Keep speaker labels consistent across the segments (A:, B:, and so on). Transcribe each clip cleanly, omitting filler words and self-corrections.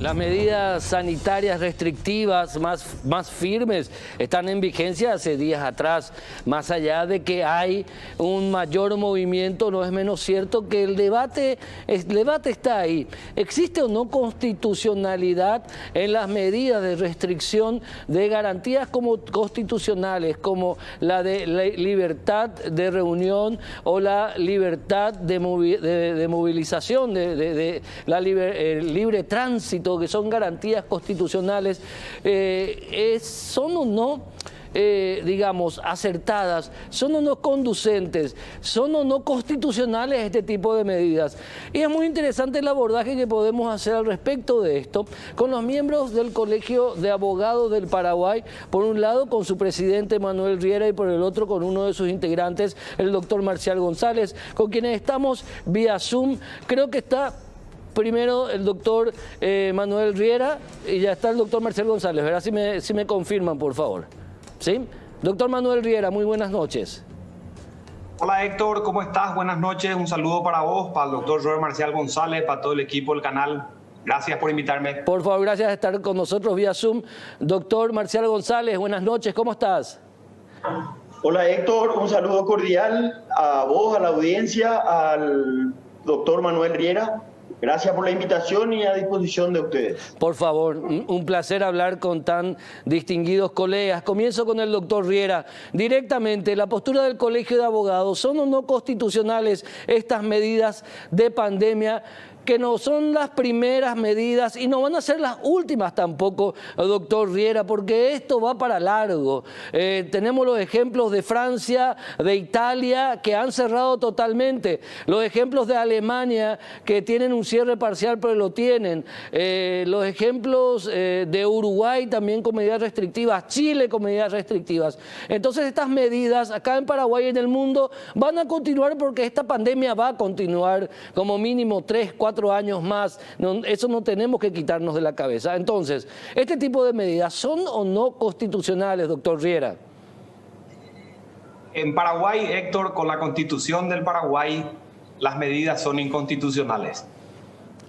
A: Las medidas sanitarias restrictivas más firmes están en vigencia hace días atrás. Más allá de que hay un mayor movimiento, no es menos cierto que el debate está ahí. ¿Existe o no constitucionalidad en las medidas de restricción de garantías como constitucionales, como la de la libertad de reunión o la libertad de movilización, la libre tránsito, que son garantías constitucionales, son o no, digamos, acertadas, son o no conducentes, son o no constitucionales este tipo de medidas? Y es muy interesante el abordaje que podemos hacer al respecto de esto con los miembros del Colegio de Abogados del Paraguay, por un lado con su presidente Manuel Riera y por el otro con uno de sus integrantes, el doctor Marcial González, con quienes estamos vía Zoom. Creo que está primero el doctor Manuel Riera y ya está el doctor Marcial González, ¿verdad? Si me confirman, por favor. ¿Sí? Doctor Manuel Riera, muy buenas noches.
B: Hola Héctor, ¿cómo estás? Buenas noches, un saludo para vos, para el doctor Joel Marcial González, para todo el equipo del canal. Gracias por invitarme.
A: Por favor, gracias por estar con nosotros vía Zoom. Doctor Marcial González, buenas noches, ¿cómo estás?
C: Hola Héctor, un saludo cordial a vos, a la audiencia, al doctor Manuel Riera. Gracias por la invitación y a disposición de ustedes.
A: Por favor, un placer hablar con tan distinguidos colegas. Comienzo con el doctor Riera. Directamente, la postura del Colegio de Abogados, ¿son o no constitucionales estas medidas de pandemia? Que no son las primeras medidas y no van a ser las últimas tampoco, doctor Riera, porque esto va para largo. Tenemos los ejemplos de Francia, de Italia, que han cerrado totalmente. Los ejemplos de Alemania, que tienen un cierre parcial, pero lo tienen. Los ejemplos de Uruguay también con medidas restrictivas, Chile con medidas restrictivas. Entonces estas medidas acá en Paraguay y en el mundo van a continuar porque esta pandemia va a continuar como mínimo 3, 4 años más. Eso no tenemos que quitarnos de la cabeza. Entonces, ¿este tipo de medidas son o no constitucionales, doctor Riera?
B: En Paraguay, Héctor, con la Constitución del Paraguay, las medidas son inconstitucionales.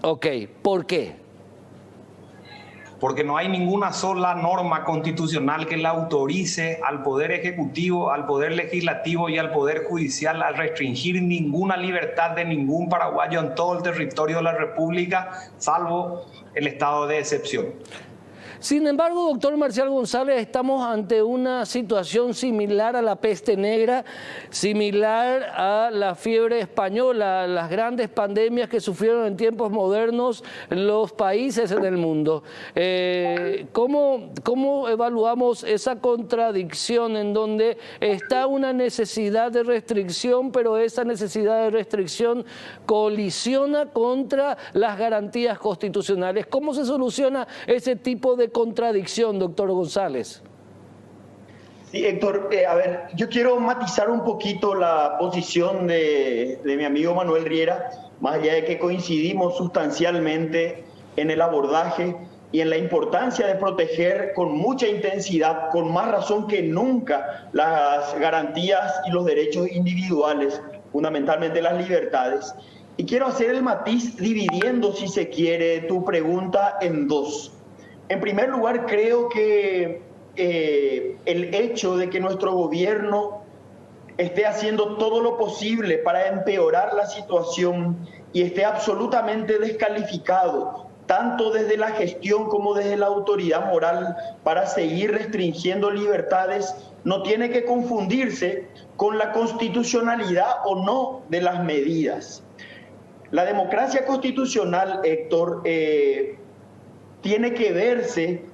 A: Ok, ¿por qué?
B: Porque no hay ninguna sola norma constitucional que la autorice al Poder Ejecutivo, al Poder Legislativo y al Poder Judicial a restringir ninguna libertad de ningún paraguayo en todo el territorio de la República, salvo el estado de excepción.
A: Sin embargo, doctor Marcial González, estamos ante una situación similar a la peste negra, similar a la fiebre española, las grandes pandemias que sufrieron en tiempos modernos los países en el mundo. ¿Cómo evaluamos esa contradicción en donde está una necesidad de restricción, pero esa necesidad de restricción colisiona contra las garantías constitucionales? ¿Cómo se soluciona ese tipo de contradicción, doctor González?
C: Sí, Héctor, a ver, yo quiero matizar un poquito la posición de mi amigo Manuel Riera, más allá de que coincidimos sustancialmente en el abordaje y en la importancia de proteger con mucha intensidad, con más razón que nunca, las garantías y los derechos individuales, fundamentalmente las libertades. Y quiero hacer el matiz dividiendo, si se quiere, tu pregunta en dos. En primer lugar, creo que el hecho de que nuestro gobierno esté haciendo todo lo posible para empeorar la situación y esté absolutamente descalificado, tanto desde la gestión como desde la autoridad moral, para seguir restringiendo libertades, no tiene que confundirse con la constitucionalidad o no de las medidas. La democracia constitucional, Héctor, tiene que verse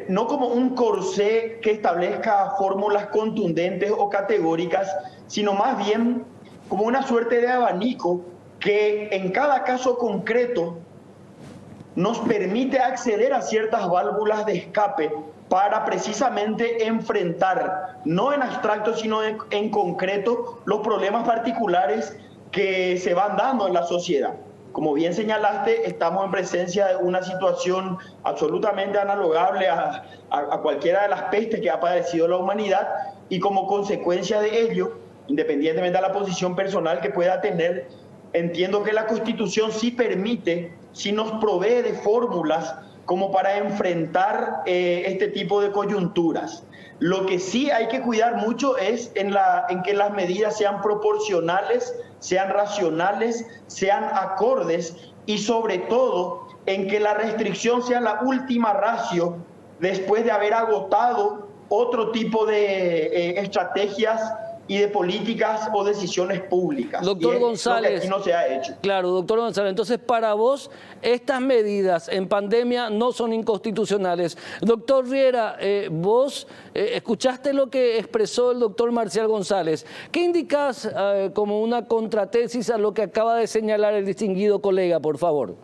C: no como un corsé que establezca fórmulas contundentes o categóricas, sino más bien como una suerte de abanico que en cada caso concreto nos permite acceder a ciertas válvulas de escape para precisamente enfrentar, no en abstracto, sino en concreto, los problemas particulares que se van dando en la sociedad. Como bien señalaste, estamos en presencia de una situación absolutamente analogable a cualquiera de las pestes que ha padecido la humanidad, y como consecuencia de ello, independientemente de la posición personal que pueda tener, entiendo que la Constitución sí permite, sí nos provee de fórmulas como para enfrentar este tipo de coyunturas. Lo que sí hay que cuidar mucho es en que las medidas sean proporcionales, sean racionales, sean acordes y sobre todo en que la restricción sea la última ratio después de haber agotado otro tipo de estrategias y de políticas o decisiones públicas.
A: Doctor González,
C: lo que aquí no se ha hecho.
A: Claro, doctor González, entonces para vos estas medidas en pandemia no son inconstitucionales. Doctor Riera, vos escuchaste lo que expresó el doctor Marcial González. ¿Qué indicás como una contratesis a lo que acaba de señalar el distinguido colega, por favor?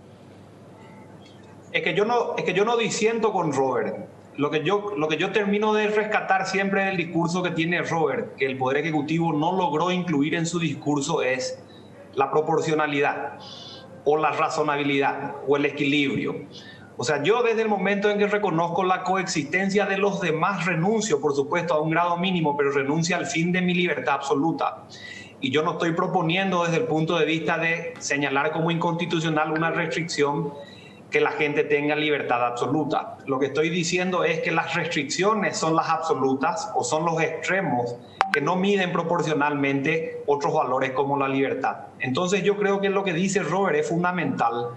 B: Es que yo no disiento con Robert. Lo que yo termino de rescatar siempre del discurso que tiene Robert, que el Poder Ejecutivo no logró incluir en su discurso, es la proporcionalidad o la razonabilidad o el equilibrio. O sea, yo desde el momento en que reconozco la coexistencia de los demás renuncio, por supuesto, a un grado mínimo, pero renuncio al fin de mi libertad absoluta. Y yo no estoy proponiendo desde el punto de vista de señalar como inconstitucional una restricción que la gente tenga libertad absoluta. Lo que estoy diciendo es que las restricciones son las absolutas o son los extremos que no miden proporcionalmente otros valores como la libertad. Entonces yo creo que lo que dice Robert es fundamental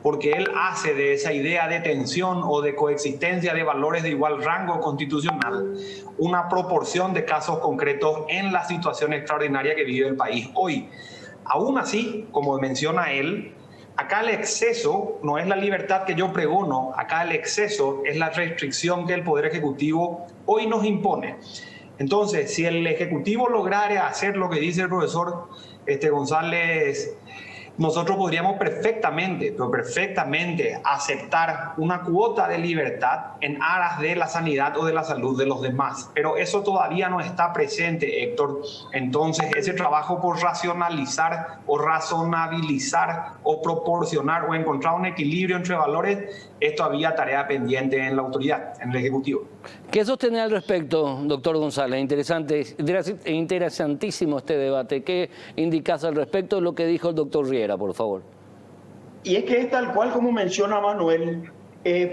B: porque él hace de esa idea de tensión o de coexistencia de valores de igual rango constitucional una proporción de casos concretos en la situación extraordinaria que vive el país hoy. Aún así, como menciona él, acá el exceso no es la libertad que yo pregono, acá el exceso es la restricción que el Poder Ejecutivo hoy nos impone. Entonces, si el Ejecutivo lograra hacer lo que dice el profesor González, nosotros podríamos perfectamente aceptar una cuota de libertad en aras de la sanidad o de la salud de los demás. Pero eso todavía no está presente, Héctor. Entonces, ese trabajo por racionalizar o razonabilizar o proporcionar o encontrar un equilibrio entre valores es todavía tarea pendiente en la autoridad, en el Ejecutivo.
A: ¿Qué sostiene al respecto, doctor González? Interesantísimo este debate. ¿Qué indicás al respecto de lo que dijo el doctor Riera, por favor?
C: Y es que es tal cual como menciona Manuel,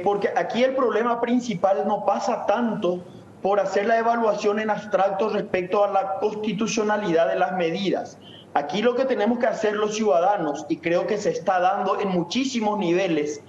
C: porque aquí el problema principal no pasa tanto por hacer la evaluación en abstracto respecto a la constitucionalidad de las medidas. Aquí lo que tenemos que hacer los ciudadanos, y creo que se está dando en muchísimos niveles,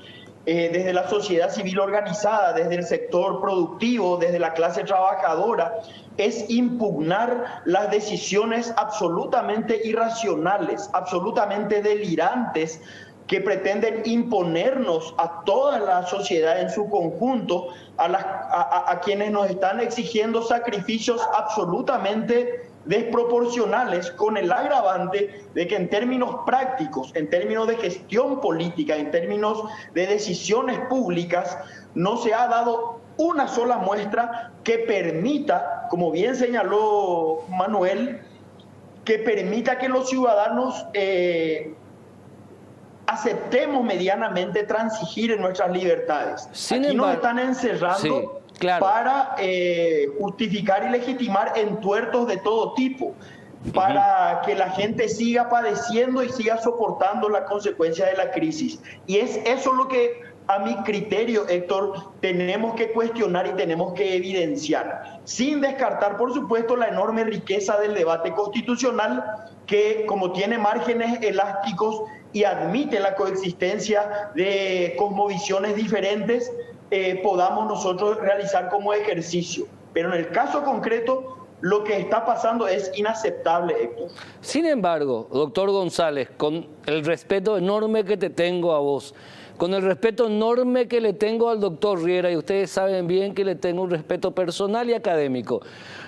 C: desde la sociedad civil organizada, desde el sector productivo, desde la clase trabajadora, es impugnar las decisiones absolutamente irracionales, absolutamente delirantes, que pretenden imponernos a toda la sociedad en su conjunto, a quienes nos están exigiendo sacrificios absolutamente desproporcionales, con el agravante de que en términos prácticos, en términos de gestión política, en términos de decisiones públicas, no se ha dado una sola muestra que permita, como bien señaló Manuel, que permita que los ciudadanos aceptemos medianamente transigir en nuestras libertades. Aquí nos están encerrando.
A: Sí. Claro.
C: Para justificar y legitimar entuertos de todo tipo, para que la gente siga padeciendo y siga soportando la consecuencia de la crisis. Y es eso lo que, a mi criterio, Héctor, tenemos que cuestionar y tenemos que evidenciar, sin descartar, por supuesto, la enorme riqueza del debate constitucional, que como tiene márgenes elásticos y admite la coexistencia de cosmovisiones diferentes, podamos nosotros realizar como ejercicio. Pero en el caso concreto, lo que está pasando es inaceptable, Héctor.
A: Sin embargo, doctor González, con el respeto enorme que te tengo a vos, con el respeto enorme que le tengo al doctor Riera, y ustedes saben bien que le tengo un respeto personal y académico,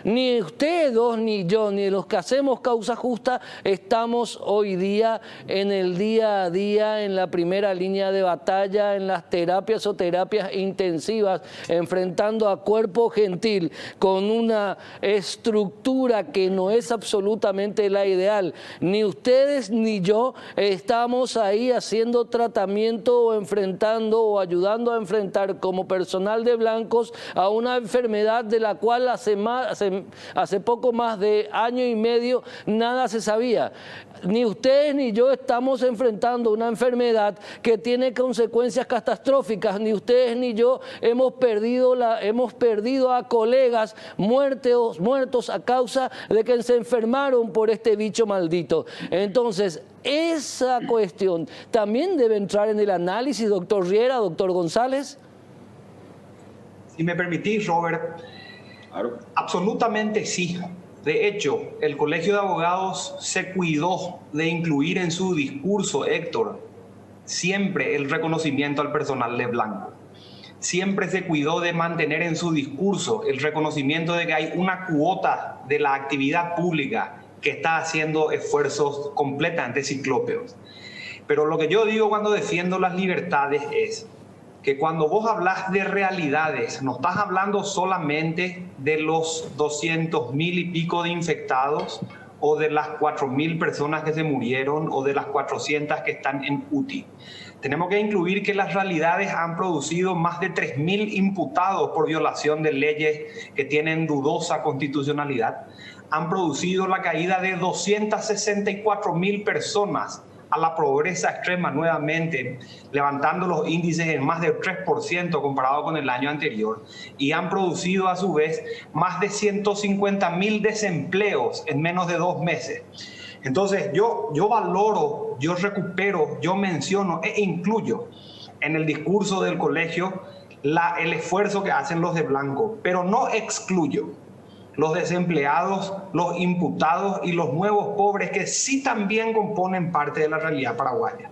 A: ni ustedes dos, ni yo, ni los que hacemos causa justa, estamos hoy día en el día a día, en la primera línea de batalla, en las terapias o terapias intensivas, enfrentando a cuerpo gentil, con una estructura que no es absolutamente la ideal. Ni ustedes ni yo estamos ahí haciendo tratamiento o enfrentando o ayudando a enfrentar como personal de blancos a una enfermedad de la cual hace poco más de año y medio nada se sabía. Ni ustedes ni yo estamos enfrentando una enfermedad que tiene consecuencias catastróficas, ni ustedes ni yo hemos perdido a colegas muertos a causa de que se enfermaron por este bicho maldito. Entonces, esa cuestión también debe entrar en el análisis, doctor Riera, doctor González.
B: Si me permitís, Robert,
C: Claro.
B: absolutamente sí. De hecho, el Colegio de Abogados se cuidó de incluir en su discurso, Héctor, siempre el reconocimiento al personal de blanco. Siempre se cuidó de mantener en su discurso el reconocimiento de que hay una cuota de la actividad pública que está haciendo esfuerzos completamente ciclópeos. Pero lo que yo digo cuando defiendo las libertades es que cuando vos hablas de realidades, no estás hablando solamente de los 200,000 y pico de infectados o de las 4.000 personas que se murieron o de las 400 que están en UTI. Tenemos que incluir que las realidades han producido más de 3.000 imputados por violación de leyes que tienen dudosa constitucionalidad. Han producido la caída de 264.000 personas a la pobreza extrema nuevamente, levantando los índices en más del 3% comparado con el año anterior, y han producido a su vez más de 150.000 desempleos en menos de 2 meses. Entonces yo valoro, yo recupero, yo menciono e incluyo en el discurso del colegio el esfuerzo que hacen los de blanco, pero no excluyo los desempleados, los imputados y los nuevos pobres que sí también componen parte de la realidad paraguaya.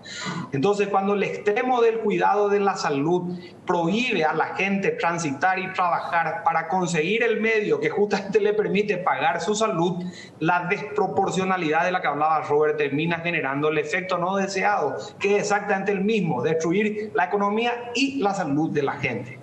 B: Entonces, cuando el extremo del cuidado de la salud prohíbe a la gente transitar y trabajar para conseguir el medio que justamente le permite pagar su salud, la desproporcionalidad de la que hablaba Robert termina generando el efecto no deseado, que es exactamente el mismo, destruir la economía y la salud de la gente.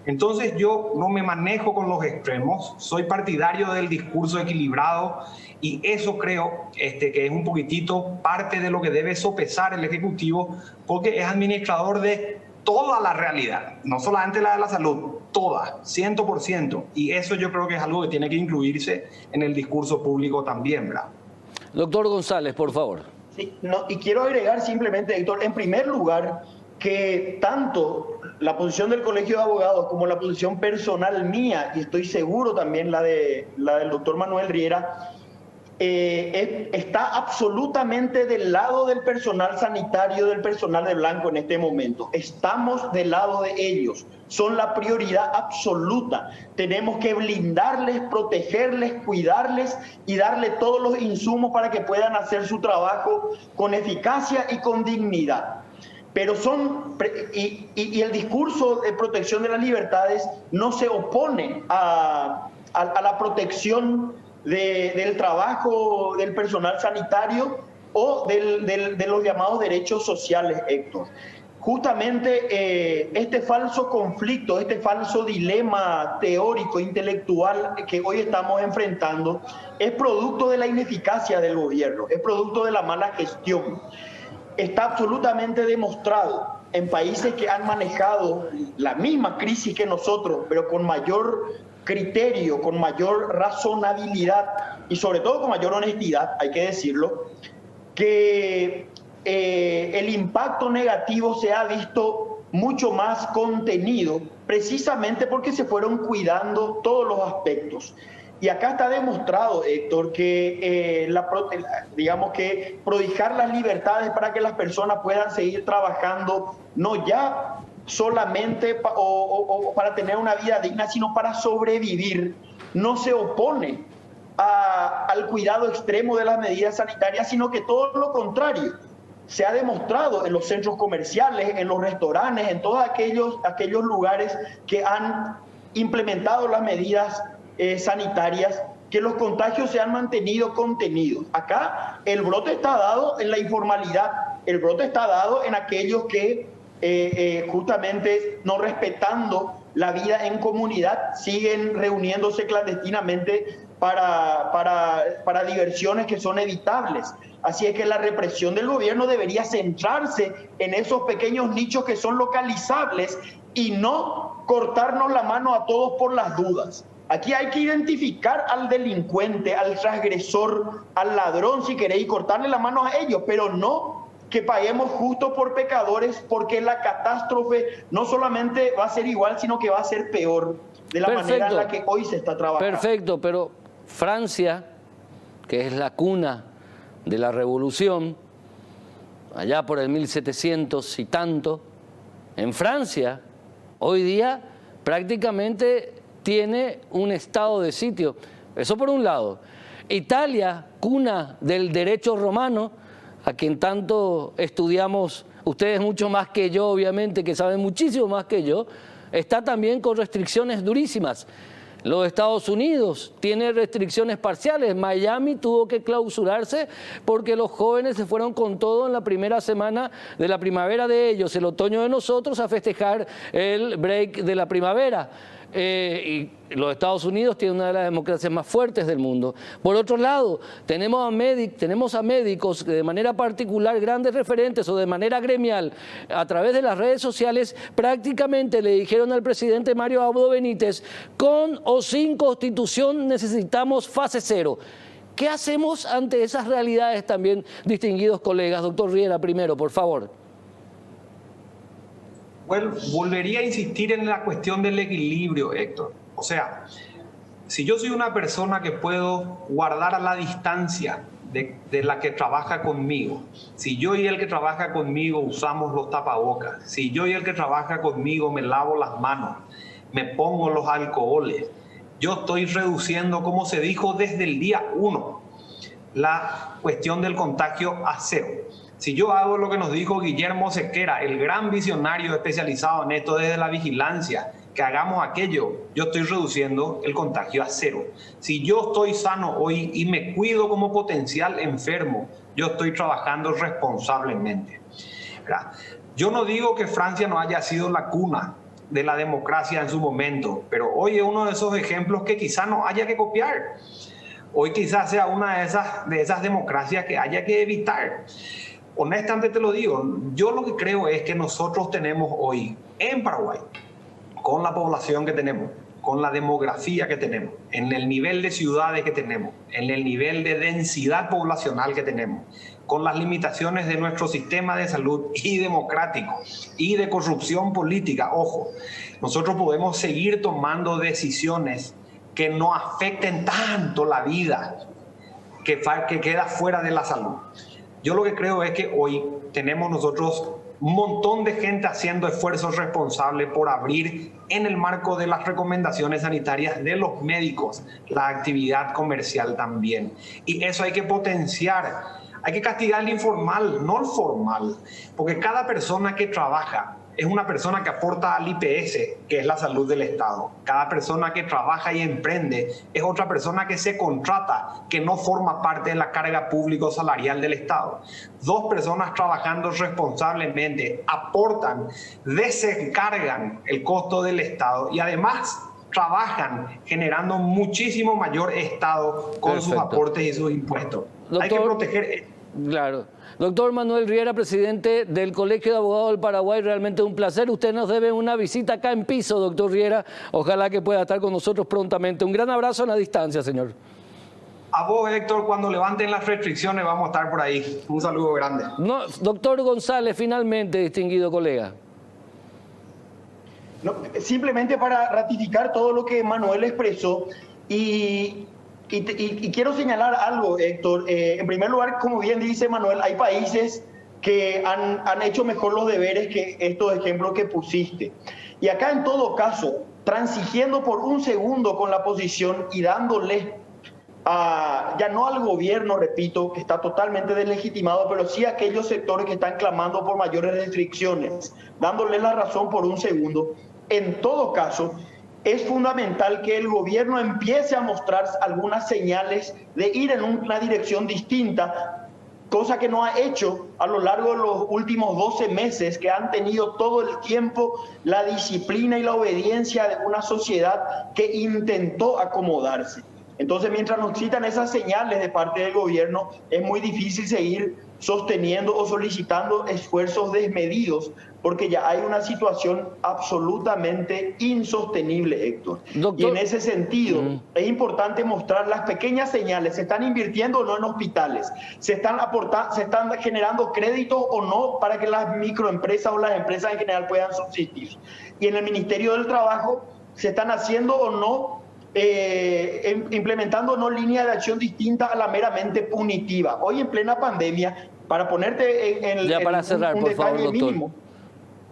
B: Entonces yo no me manejo con los extremos, soy partidario del discurso equilibrado y eso creo que es un poquitito parte de lo que debe sopesar el Ejecutivo, porque es administrador de toda la realidad, no solamente la de la salud, toda, 100%. Y eso yo creo que es algo que tiene que incluirse en el discurso público también, ¿verdad?
A: Doctor González, por favor.
C: Sí, no, y quiero agregar simplemente, Héctor, en primer lugar, que tanto la posición del Colegio de Abogados como la posición personal mía, y estoy seguro también la del doctor Manuel Riera, está absolutamente del lado del personal sanitario, del personal de blanco en este momento. Estamos del lado de ellos, son la prioridad absoluta. Tenemos que blindarles, protegerles, cuidarles y darle todos los insumos para que puedan hacer su trabajo con eficacia y con dignidad. Pero y el discurso de protección de las libertades no se opone a la protección del trabajo del personal sanitario o de los llamados derechos sociales, Héctor. Justamente este falso conflicto, este falso dilema teórico, intelectual que hoy estamos enfrentando es producto de la ineficacia del gobierno, es producto de la mala gestión. Está absolutamente demostrado en países que han manejado la misma crisis que nosotros, pero con mayor criterio, con mayor razonabilidad y sobre todo con mayor honestidad, hay que decirlo, que el impacto negativo se ha visto mucho más contenido, precisamente porque se fueron cuidando todos los aspectos. Y acá está demostrado, Héctor, que digamos que prodigar las libertades para que las personas puedan seguir trabajando, no ya solamente para tener una vida digna, sino para sobrevivir, no se opone al cuidado extremo de las medidas sanitarias, sino que todo lo contrario. Se ha demostrado en los centros comerciales, en los restaurantes, en todos aquellos lugares que han implementado las medidas sanitarias, que los contagios se han mantenido contenidos. Acá el brote está dado en la informalidad, el brote está dado en aquellos que justamente no respetando la vida en comunidad siguen reuniéndose clandestinamente para diversiones que son evitables. Así es que la represión del gobierno debería centrarse en esos pequeños nichos que son localizables y no cortarnos la mano a todos por las dudas. Aquí hay que identificar al delincuente, al transgresor, al ladrón, si queréis, y cortarle la mano a ellos, pero no que paguemos justo por pecadores, porque la catástrofe no solamente va a ser igual, sino que va a ser peor de la manera en la que hoy se está trabajando.
A: Perfecto, pero Francia, que es la cuna de la revolución, allá por el 1700 y tanto, en Francia, hoy día prácticamente tiene un estado de sitio. Eso por un lado. Italia, cuna del derecho romano, a quien tanto estudiamos, ustedes mucho más que yo, obviamente, que saben muchísimo más que yo, está también con restricciones durísimas. Los Estados Unidos tiene restricciones parciales. Miami tuvo que clausurarse porque los jóvenes se fueron con todo en la primera semana de la primavera de ellos, el otoño de nosotros, a festejar el break de la primavera. Y los Estados Unidos tienen una de las democracias más fuertes del mundo. Por otro lado, tenemos a médicos que de manera particular, grandes referentes o de manera gremial, a través de las redes sociales, prácticamente le dijeron al presidente Mario Abdo Benítez, con o sin constitución necesitamos fase cero. ¿Qué hacemos ante esas realidades también, distinguidos colegas? Doctor Riera, primero, por favor.
B: Bueno, volvería a insistir en la cuestión del equilibrio, Héctor. O sea, si yo soy una persona que puedo guardar a la distancia de la que trabaja conmigo, si yo y el que trabaja conmigo usamos los tapabocas, si yo y el que trabaja conmigo me lavo las manos, me pongo los alcoholes, yo estoy reduciendo, como se dijo desde el día 1, la cuestión del contagio a cero. Si yo hago lo que nos dijo Guillermo Sequera, el gran visionario especializado en esto desde la vigilancia, que hagamos aquello, yo estoy reduciendo el contagio a cero. Si yo estoy sano hoy y me cuido como potencial enfermo, yo estoy trabajando responsablemente. Yo no digo que Francia no haya sido la cuna de la democracia en su momento, pero hoy es uno de esos ejemplos que quizá no haya que copiar. Hoy quizás sea una de esas democracias que haya que evitar. Honestamente te lo digo, yo lo que creo es que nosotros tenemos hoy en Paraguay, con la población que tenemos, con la demografía que tenemos, en el nivel de ciudades que tenemos, en el nivel de densidad poblacional que tenemos, con las limitaciones de nuestro sistema de salud y democrático y de corrupción política, ojo, nosotros podemos seguir tomando decisiones que no afecten tanto la vida que queda fuera de la salud. Yo lo que creo es que hoy tenemos nosotros un montón de gente haciendo esfuerzos responsables por abrir en el marco de las recomendaciones sanitarias de los médicos la actividad comercial también. Y eso hay que potenciar. Hay que castigar el informal, no el formal, porque cada persona que trabaja es una persona que aporta al IPS, que es la salud del Estado. Cada persona que trabaja y emprende es otra persona que se contrata, que no forma parte de la carga público salarial del Estado. Dos personas trabajando responsablemente aportan, desencargan el costo del Estado y además trabajan generando muchísimo mayor Estado con sus aportes y sus impuestos. Doctor, hay que proteger.
A: Claro. Doctor Manuel Riera, presidente del Colegio de Abogados del Paraguay, realmente un placer. Usted nos debe una visita acá en piso, doctor Riera. Ojalá que pueda estar con nosotros prontamente. Un gran abrazo en la distancia, señor.
B: A vos, Héctor, cuando levanten las restricciones vamos a estar por ahí. Un saludo grande.
A: No, doctor González, finalmente, distinguido colega.
C: No, simplemente para ratificar todo lo que Manuel expresó y quiero señalar algo, Héctor. En primer lugar, como bien dice Manuel, hay países que han hecho mejor los deberes que estos ejemplos que pusiste. Y acá, en todo caso, transigiendo por un segundo con la posición y dándole, ya no al gobierno, repito, que está totalmente deslegitimado, pero sí a aquellos sectores que están clamando por mayores restricciones, dándole la razón por un segundo. En todo caso, es fundamental que el gobierno empiece a mostrar algunas señales de ir en una dirección distinta, cosa que no ha hecho a lo largo de los últimos 12 meses, que han tenido todo el tiempo la disciplina y la obediencia de una sociedad que intentó acomodarse. Entonces, mientras nos citan esas señales de parte del gobierno, es muy difícil seguir sosteniendo o solicitando esfuerzos desmedidos, porque ya hay una situación absolutamente insostenible, Héctor.
A: Doctor,
C: y en ese sentido, es importante mostrar las pequeñas señales. ¿Se están invirtiendo o no en hospitales? ¿Se están generando créditos o no para que las microempresas o las empresas en general puedan subsistir? Y en el Ministerio del Trabajo, ¿se están haciendo o no implementando no líneas de acción distintas a la meramente punitiva? Hoy en plena pandemia, para ponerte en
A: ya para cerrar,
C: un
A: por
C: detalle
A: favor, doctor.
C: mínimo,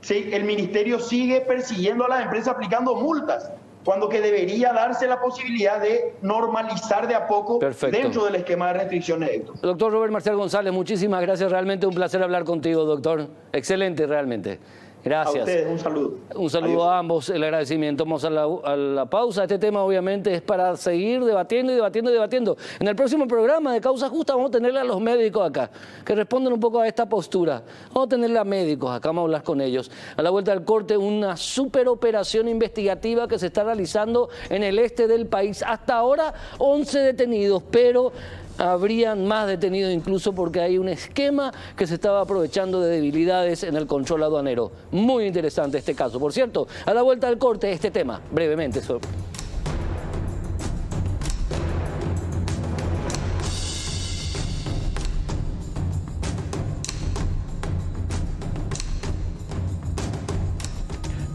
C: sí, el ministerio sigue persiguiendo a las empresas aplicando multas, cuando que debería darse la posibilidad de normalizar de a poco. Perfecto. Dentro del esquema de restricciones, Héctor.
A: Doctor Robert Marcial González, muchísimas gracias, realmente un placer hablar contigo, doctor. Excelente, realmente. Gracias.
C: A ustedes, un saludo.
A: Un saludo. Adiós. A ambos, el agradecimiento. Vamos a la pausa. Este tema obviamente es para seguir debatiendo y debatiendo y debatiendo. En el próximo programa de Causa Justa vamos a tenerle a los médicos acá, que responden un poco a esta postura. Vamos a tenerle a médicos acá, vamos a hablar con ellos. A la vuelta del corte, una super operación investigativa que se está realizando en el este del país. Hasta ahora 11 detenidos, pero habrían más detenidos incluso porque hay un esquema que se estaba aprovechando de debilidades en el control aduanero. Muy interesante este caso. Por cierto, a la vuelta del corte, este tema, brevemente.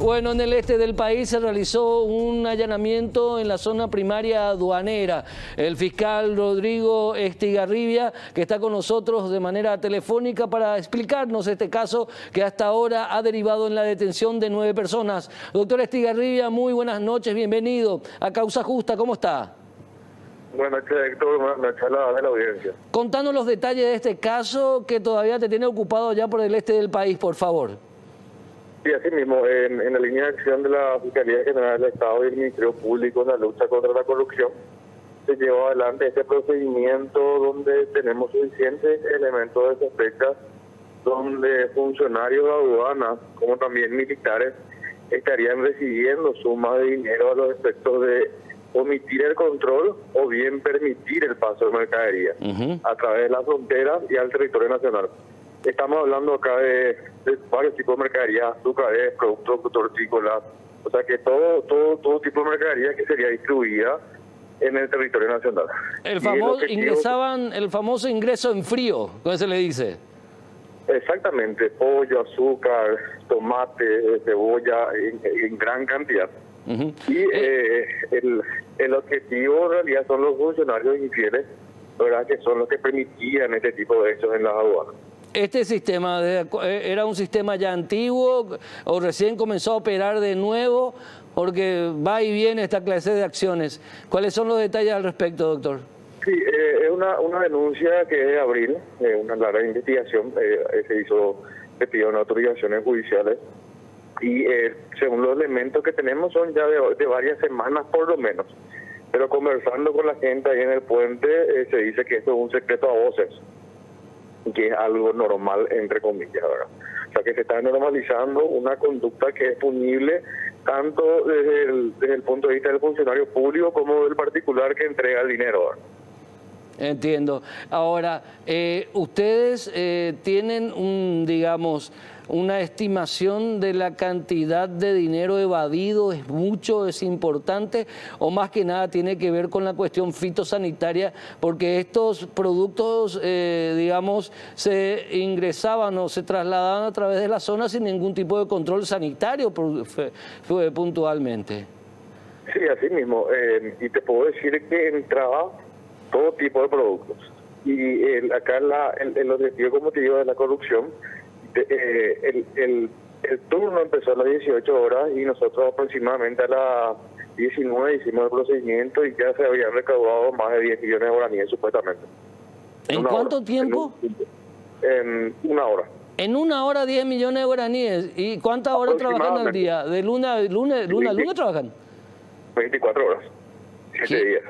A: Bueno, en el este del país se realizó un allanamiento en la zona primaria aduanera. El fiscal Rodrigo Estigarribia, que está con nosotros de manera telefónica para explicarnos este caso que hasta ahora ha derivado en la detención de 9 personas. Doctor Estigarribia, muy buenas noches, bienvenido a Causa Justa, ¿cómo está?
D: Buenas noches, Héctor, buenas noches a la audiencia.
A: Contanos los detalles de este caso que todavía te tiene ocupado allá por el este del país, por favor.
D: Sí, así mismo, en la línea de acción de la Fiscalía General del Estado y el Ministerio Público en la lucha contra la corrupción, se llevó adelante este procedimiento donde tenemos suficientes elementos de sospecha, donde funcionarios de aduanas, como también militares, estarían recibiendo sumas de dinero a los efectos de omitir el control o bien permitir el paso de mercadería a través de la frontera y al territorio nacional. Estamos hablando acá de varios tipos de mercadería, azúcares, productos hortícolas, o sea que todo tipo de mercadería que sería distribuida en el territorio nacional.
A: El famoso ingreso en frío, ¿cómo se le dice?
D: Exactamente, pollo, azúcar, tomate, cebolla, en gran cantidad. Y el objetivo en realidad son los funcionarios infieles, ¿verdad?, que son los que permitían este tipo de hechos en las aduanas.
A: ¿Este sistema era un sistema ya antiguo o recién comenzó a operar de nuevo? Porque va y viene esta clase de acciones. ¿Cuáles son los detalles al respecto, doctor?
D: Sí, es una denuncia que es de abril, una larga investigación, se pidió unas autorizaciones judiciales y según los elementos que tenemos son ya de varias semanas por lo menos. Pero conversando con la gente ahí en el puente se dice que esto es un secreto a voces, que es algo normal, entre comillas, ¿verdad? O sea, que se está normalizando una conducta que es punible tanto desde el punto de vista del funcionario público como del particular que entrega el dinero, ¿verdad?
A: Entiendo. Ahora, ustedes tienen una estimación de la cantidad de dinero evadido, ¿es mucho, es importante? O más que nada tiene que ver con la cuestión fitosanitaria, porque estos productos, se ingresaban o se trasladaban a través de la zona sin ningún tipo de control sanitario puntualmente.
D: Sí, así mismo. Y te puedo decir que entraba todo tipo de productos. Y acá el objetivo, como te digo, de la corrupción, el turno empezó a las 18 horas y nosotros aproximadamente a las 19 hicimos el procedimiento y ya se habían recaudado más de 10 millones de guaraníes supuestamente.
A: ¿En cuánto tiempo?
D: En una hora.
A: En una hora 10 millones de guaraníes. ¿Y cuántas horas trabajan al día? ¿De lunes a lunes trabajan? 24
D: horas. 7 días.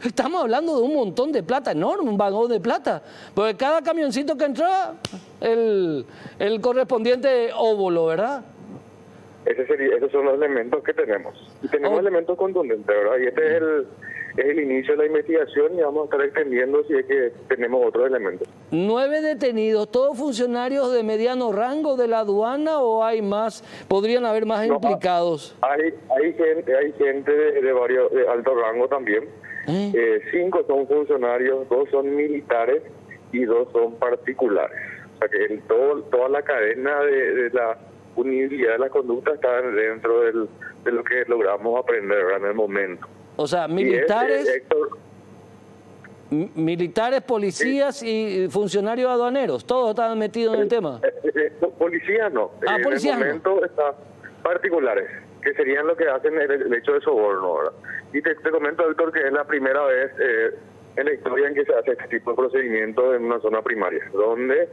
A: Estamos hablando de un montón de plata enorme, un vagón de plata. Porque cada camioncito que entra, el correspondiente óvulo, ¿verdad?
D: Esos son los elementos que tenemos. Y tenemos elementos contundentes, ¿verdad? Y este es es el inicio de la investigación y vamos a estar extendiendo si es que tenemos otros elementos.
A: 9 detenidos, ¿todos funcionarios de mediano rango de la aduana o hay más? ¿Podrían haber más
D: No,
A: implicados?
D: Hay gente de alto rango también. 5 son funcionarios, 2 son militares y 2 son particulares. O sea que toda la cadena de la punibilidad de la conducta está dentro de lo que logramos aprender, ¿verdad?, en el momento.
A: O sea, militares, policías y funcionarios aduaneros, todos estaban metidos en el tema.
D: Policías no.
A: Policías
D: en el momento están particulares, que serían lo que hacen el hecho de soborno, ¿verdad? Y te comento, Héctor, que es la primera vez en la historia en que se hace este tipo de procedimiento en una zona primaria, donde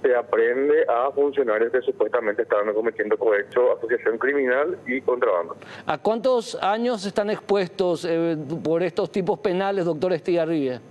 D: se aprende a funcionarios que supuestamente estaban cometiendo cohecho, asociación criminal y contrabando.
A: ¿A cuántos años están expuestos por estos tipos penales, doctor Estigarribia?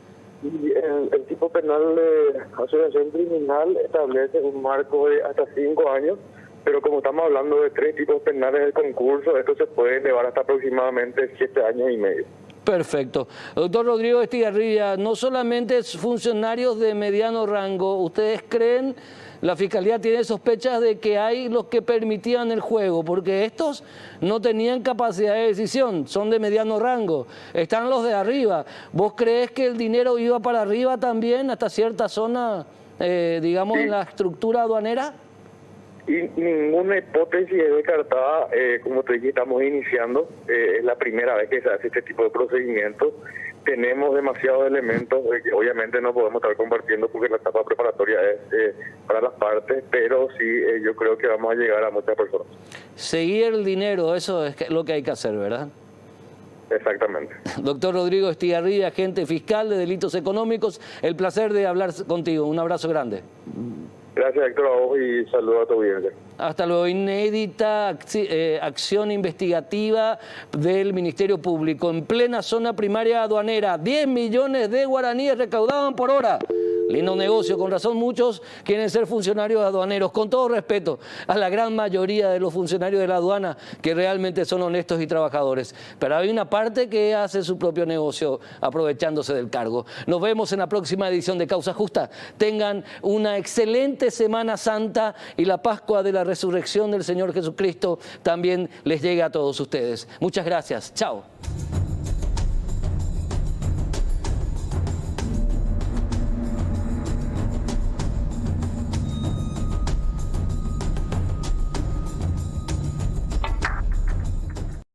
D: El tipo penal de asociación criminal establece un marco de hasta 5 años, pero como estamos hablando de 3 tipos penales del concurso, esto se puede elevar hasta aproximadamente 7 años y medio.
A: Perfecto. Doctor Rodrigo Estigarribia, no solamente funcionarios de mediano rango, ¿ustedes creen, la Fiscalía tiene sospechas de que hay los que permitían el juego? Porque estos no tenían capacidad de decisión, son de mediano rango, están los de arriba. ¿Vos crees que el dinero iba para arriba también, hasta cierta zona, digamos, en la estructura aduanera?
D: Y ninguna hipótesis es descartada, como te dije, estamos iniciando, es la primera vez que se hace este tipo de procedimientos. Tenemos demasiados elementos que obviamente no podemos estar compartiendo porque la etapa preparatoria es para las partes, pero sí yo creo que vamos a llegar a muchas personas.
A: Seguir el dinero, eso es lo que hay que hacer, ¿verdad?
D: Exactamente.
A: Doctor Rodrigo Estigarribia, agente fiscal de delitos económicos, el placer de hablar contigo. Un abrazo grande.
D: Gracias, Héctor, a vos y saludos a tu audiencia.
A: Hasta luego. Inédita acción investigativa del Ministerio Público en plena zona primaria aduanera. 10 millones de guaraníes recaudaban por hora. Lindo negocio, con razón muchos quieren ser funcionarios aduaneros, con todo respeto a la gran mayoría de los funcionarios de la aduana que realmente son honestos y trabajadores. Pero hay una parte que hace su propio negocio aprovechándose del cargo. Nos vemos en la próxima edición de Causa Justa. Tengan una excelente Semana Santa y la Pascua de la Resurrección del Señor Jesucristo también les llegue a todos ustedes. Muchas gracias. Chao.